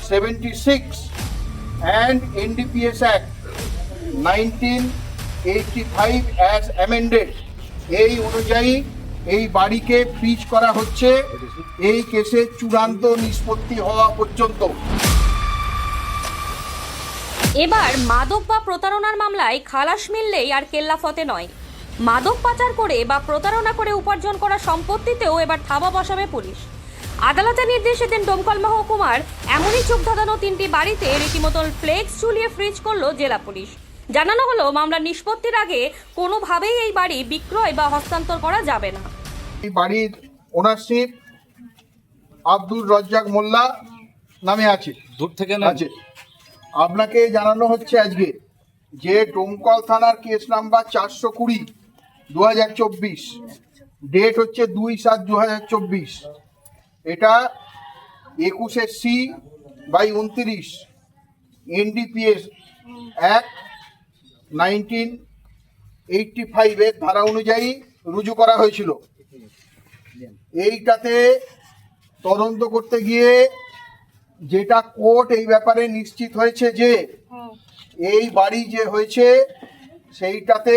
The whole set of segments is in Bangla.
1976 and NDPS Act 1985 as amended এই অনুযায়ী এই বাড়িকে ফ্রিজ করা হচ্ছে এই কেসের চূড়ান্ত নিষ্পত্তি হওয়া পর্যন্ত। এবার মাদক বা প্রতারণার মামলায় খালাস মিললেই আর কেল্লাফতে নয়, মাদক পাচার করে বা প্রতারণা করে উপার্জন করা সম্পত্তিতেও এবার থাবা বসাবে পুলিশ। আদালতের নির্দেশে দেন ডোমকল মহকুমার এমনই চোখ ধাঁধানো 3টি বাড়িতে রীতিমতো ফ্লেক্স ঝুলিয়ে ফ্রিজ করলো জেলা পুলিশ। জানানো হলো মামলার নিষ্পত্তির আগে কোনোভাবেই এই বাড়ি বিক্রয় বা হস্তান্তর করা যাবে না। এই বাড়ির ওনারশিপ আব্দুর রাজ্জাক মোল্লা নামে আছে। দূর থেকে আছে। আপনাকে জানানো হচ্ছে আজকে যে ডোমকল থানার কেস নাম্বার 420/2024, ডেট হচ্ছে 2/7/2024, এটা 21C/29 NDPS Act 1985 এর ধারা অনুযায়ী রুজু করা হয়েছিল। এইটাতে তদন্ত করতে গিয়ে যেটা কোর্ট এই ব্যাপারে নিশ্চিত হয়েছে যে এই বাড়ি যে হয়েছে সেইটাতে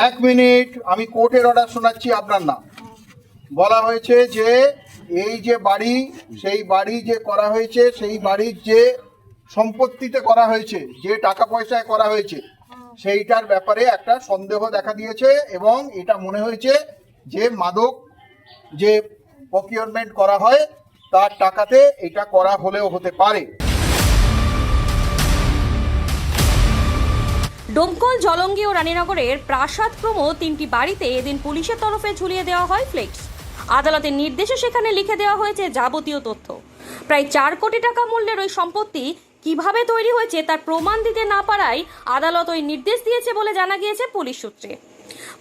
1 মিনিট আমি কোর্টের অর্ডার শোনাচ্ছি আপনার না। বলা হয়েছে যে এই যে বাড়ি সেই বাড়ি যে করা হয়েছে সেই বাড়ির যে সম্পত্তিতে করা হয়েছে, যে টাকা পয়সায় করা হয়েছে সেইটার ব্যাপারে একটা সন্দেহ দেখা দিয়েছে এবং এটা মনে হয়েছে যে মাদক যে প্রকিউরমেন্ট করা হয় তার টাকাতে এটা করা হলেও হতে পারে। ডোমকল, জলঙ্গি ও রানীনগরের প্রাসাদক্রম 3টি বাড়িতে এদিন পুলিশের তরফে ঝুলিয়ে দেওয়া হয় ফ্লেক্স। আদালতের নির্দেশে সেখানে লিখে দেওয়া হয়েছে যাবতীয় তথ্য। প্রায় 4 কোটি টাকা মূল্যের ওই সম্পত্তি কিভাবে তৈরি হয়েছে তার প্রমাণ দিতে না পারায় আদালত ওই নির্দেশ দিয়েছে বলে জানা গিয়েছে পুলিশ সূত্রে।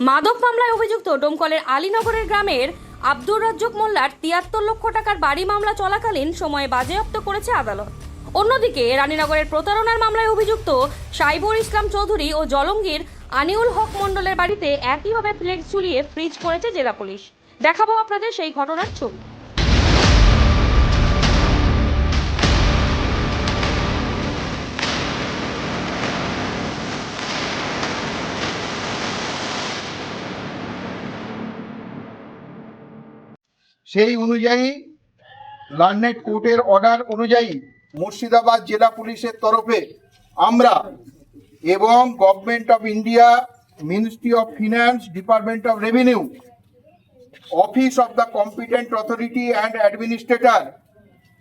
মাদক মামলায় অভিযুক্ত ডোমকলের আলীনগরের গ্রামের আব্দুর রাজ্জাক মোল্লার 73 লক্ষ টাকার বাড়ি মামলা চলাকালীন সময়ে বাজেয়াপ্ত করেছে আদালত। অন্যদিকে রানীনগরের প্রতারণার মামলায় অভিযুক্ত সাইবুর ইসলাম চৌধুরী ও জলঙ্গির আনিউল হক মণ্ডলের বাড়িতে একইভাবে ফ্লেক্স ঝুলিয়ে ফ্রিজ করেছে জেলা পুলিশ। দেখাবো আপনাদের সেই ঘটনার ছবি। সেই অনুযায়ী লার্নেড কোর্টের অর্ডার অনুযায়ী মুর্শিদাবাদ জেলা পুলিশের তরফে আমরা এবং government of India, ministry of finance, department of revenue, office of the competent authority and administrator,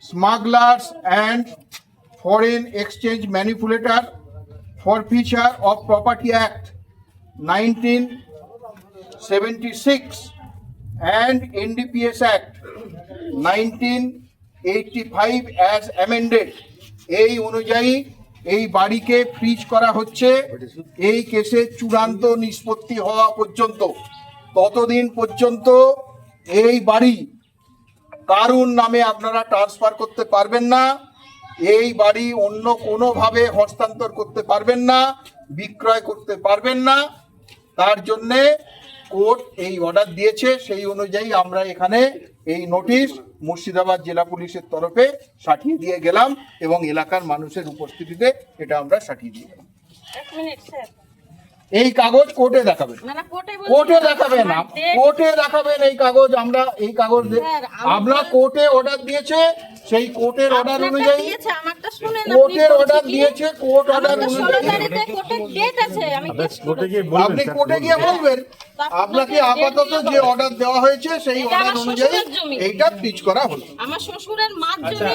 smugglers and foreign exchange manipulator, forfeiture of property act 1976 and NDPS Act 1985 as amended এই অনুযায়ী এই বাড়িকে ফ্রিজ করা হচ্ছে এই কেসের চূড়ান্ত নিষ্পত্তি হওয়া পর্যন্ত। ততদিন পর্যন্ত এই বাড়ি কারুর নামে আপনারা ট্রান্সফার করতে পারবেন না, এই বাড়ি অন্য কোনোভাবে হস্তান্তর করতে পারবেন না, বিক্রয় করতে পারবেন না। তার জন্যে কোর্ট এই অর্ডার দিয়েছে, সেই অনুযায়ী আমরা এখানে এই নোটিশ মুর্শিদাবাদ জেলা পুলিশের তরফে সাটিয়ে দিয়ে গেলাম এবং এলাকার মানুষের উপস্থিতিতে এটা আমরা সাটিয়ে দিয়ে গেলাম। এই কাগজ কোর্টে দেখাবেন, কোর্টে দেখাবেন, কোর্টে দেখাবেন এই কাগজ। আমরা এই কাগজ আমরা কোর্টে অর্ডার দিয়েছে, সেই কোর্টের অর্ডার অনুযায়ী কোর্টের অর্ডার দিয়েছে, কোর্ট অর্ডার অনুযায়ী আপনি কোর্টে গিয়ে বলবেন। আপনাকে আপাতত যে অর্ডার দেওয়া হয়েছে সেই অর্ডার অনুযায়ী এইটা ফ্রিজ করা হলো। আমার শ্বশুরের মার জমি